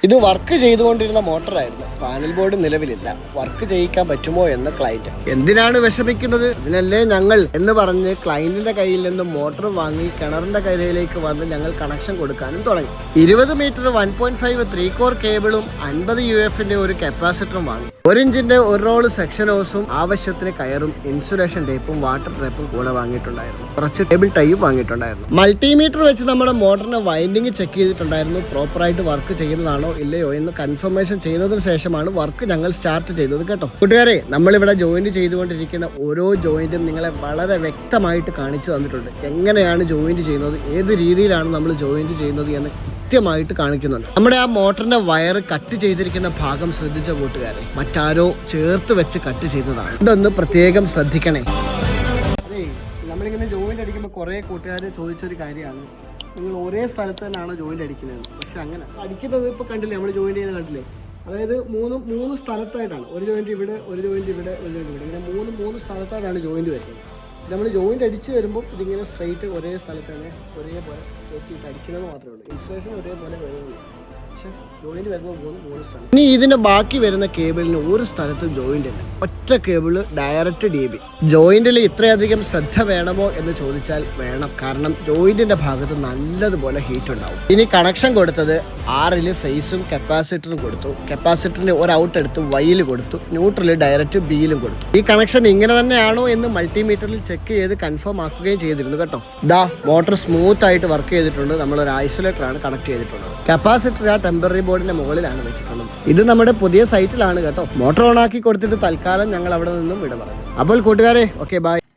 ഇത് വർക്ക് ചെയ്തുകൊണ്ടിരുന്ന മോട്ടറായിരുന്നു. Panel board നിലവിലില്ല. വർക്ക് ചെയ്യിക്കാൻ പറ്റുമോ എന്ന് ക്ലയന്റ്. എന്തിനാണ് വിഷമിക്കുന്നത്, ഇതിനല്ലേ ഞങ്ങൾ എന്ന് പറഞ്ഞ് ക്ലയന്റിന്റെ കയ്യിൽ നിന്ന് മോട്ടർ വാങ്ങി കിണറിന്റെ കരയിലേക്ക് വന്ന് ഞങ്ങൾ കണക്ഷൻ കൊടുക്കാനും തുടങ്ങി. 20 മീറ്റർ 1.5 3 കോർ കേബിളും 50 UF-ന്റെ ഒരു കപ്പാസിറ്ററും വാങ്ങി. 1 ഇഞ്ചിന്റെ ഒരു റോള് സെക്ഷൻ ഹോസും ആവശ്യത്തിന് കയറും ഇൻസുലേഷൻ ടേപ്പും വാട്ടർ ടേപ്പും കൂടെ വാങ്ങിയിട്ടുണ്ടായിരുന്നു. കുറച്ച് ടേബിൾ ടൈയും വാങ്ങിയിട്ടുണ്ടായിരുന്നു. മൾട്ടിമീറ്റർ വെച്ച് നമ്മുടെ മോട്ടറിന്റെ വൈൻഡിങ് ചെക്ക് ചെയ്തിട്ടുണ്ടായിരുന്നു. പ്രോപ്പറായിട്ട് വർക്ക് ചെയ്യുന്നതാണോ ഇല്ലയോ എന്ന് കൺഫർമേഷൻ ചെയ്തതിനു ശേഷമാണ് വർക്ക് ഞങ്ങൾ സ്റ്റാർട്ട് ചെയ്തത് കേട്ടോ. കൂട്ടുകാരെ, നമ്മളിവിടെ ജോയിന്റ് ചെയ്തുകൊണ്ടിരിക്കുന്ന ഓരോ ജോയിന്റും നിങ്ങളെ വളരെ വ്യക്തമായിട്ട് കാണിച്ചു തന്നിട്ടുണ്ട്. എങ്ങനെയാണ് ജോയിന്റ് ചെയ്യുന്നത്, ഏത് രീതിയിലാണ് നമ്മൾ ജോയിന്റ് ചെയ്യുന്നത് എന്ന് കൃത്യമായിട്ട് കാണിക്കുന്നുണ്ട്. നമ്മുടെ ആ മോട്ടറിന്റെ വയർ കട്ട് ചെയ്തിരിക്കുന്ന ഭാഗം ശ്രദ്ധിച്ച കൂട്ടുകാരെ, മറ്റാരോ ചേർത്ത് വെച്ച് കട്ട് ചെയ്തതാണ്. ഇതൊന്ന് പ്രത്യേകം ശ്രദ്ധിക്കണേ. അതെ, നമ്മളിങ്ങനെ ജോയിന്റ് അടിക്കുമ്പോൾ കുറെ കൂട്ടുകാർ ചോദിച്ചൊരു കാര്യമാണ്, നിങ്ങൾ ഒരേ സ്ഥലത്ത് തന്നെയാണോ ജോയിന്റ് അടിക്കുന്നത്? പക്ഷെ അങ്ങനെ അടിക്കുന്നത് ഇപ്പൊ കണ്ടില്ലേ, നമ്മൾ ജോയിന്റ് ചെയ്യുന്നത് കണ്ടില്ലേ? അതായത് മൂന്ന് സ്ഥലത്തായിട്ടാണ്. ഒരു ജോയിന്റ് ഇവിടെ, ഒരു ജോയിന്റ് ഇവിടെ, ഒരു ജോയിന്റ് ഇവിടെ, ഇങ്ങനെ മൂന്ന് സ്ഥലത്തായിട്ടാണ് ജോയിന്റ് വരുന്നത്. നമ്മൾ ജോയിന്റ് അടിച്ച് വരുമ്പോൾ ഇതിങ്ങനെ സ്ട്രൈറ്റ് ഒരേ സ്ഥലത്ത് തന്നെ ഒരേപോലെ വെട്ടിയിട്ട് അടിക്കുന്നത് മാത്രമേ ഉള്ളൂ. ഇൻസുലേഷൻ ഒരേപോലെ വരുന്നുള്ളൂ. പക്ഷെ ജോയിന്റ് വരുമ്പോൾ മൂന്ന് സ്ഥലം. ഇനി ഇതിന്റെ ബാക്കി വരുന്ന കേബിളിന് ഒരു സ്ഥലത്തും ജോയിന്റ് ഇല്ല. ഒറ്റ കേബിള് ഡയറക്റ്റ് DB. ജോയിന്റിൽ ഇത്രയധികം ശ്രദ്ധ വേണമോ എന്ന് ചോദിച്ചാൽ വേണം. കാരണം ജോയിന്റിന്റെ ഭാഗത്ത് നല്ലതുപോലെ ഹീറ്റ് ഉണ്ടാവും. ഇനി കണക്ഷൻ കൊടുത്തത് R-ല് ഫേസും കപ്പാസിറ്ററും കൊടുത്തു. കപ്പാസിറ്ററിന് ഒരു ഔട്ട് എടുത്ത് Y-ല് കൊടുത്തു. ന്യൂട്രല് ഡയറക്റ്റ് B-ലും കൊടുത്തു. ഈ കണക്ഷൻ ഇങ്ങനെ തന്നെയാണോ എന്ന് മൾട്ടിമീറ്ററിൽ ചെക്ക് ചെയ്ത് കൺഫേം ആക്കുകയും ചെയ്തിരുന്നു കേട്ടോ. മോട്ടർ സ്മൂത്ത് ആയിട്ട് വർക്ക് ചെയ്തിട്ടുണ്ട്. നമ്മളൊരു ഐസൊലേറ്റർ ആണ് കണക്ട് ചെയ്തിട്ടുള്ളത്. കപ്പാസിറ്റർ ആ ടെമ്പററി ബോർഡിന്റെ മുകളിലാണ് വെച്ചിട്ടുള്ളത്. ഇത് നമ്മുടെ പുതിയ സൈറ്റിലാണ് കേട്ടോ. മോട്ടോർ ഓൺ ആക്കി കൊടുത്തിട്ട് തൽക്കാലം ഞങ്ങൾ അവിടെ നിന്നും വിട പറഞ്ഞു. അപ്പോൾ കൂട്ടുകാരെ, ഓക്കെ ബൈ.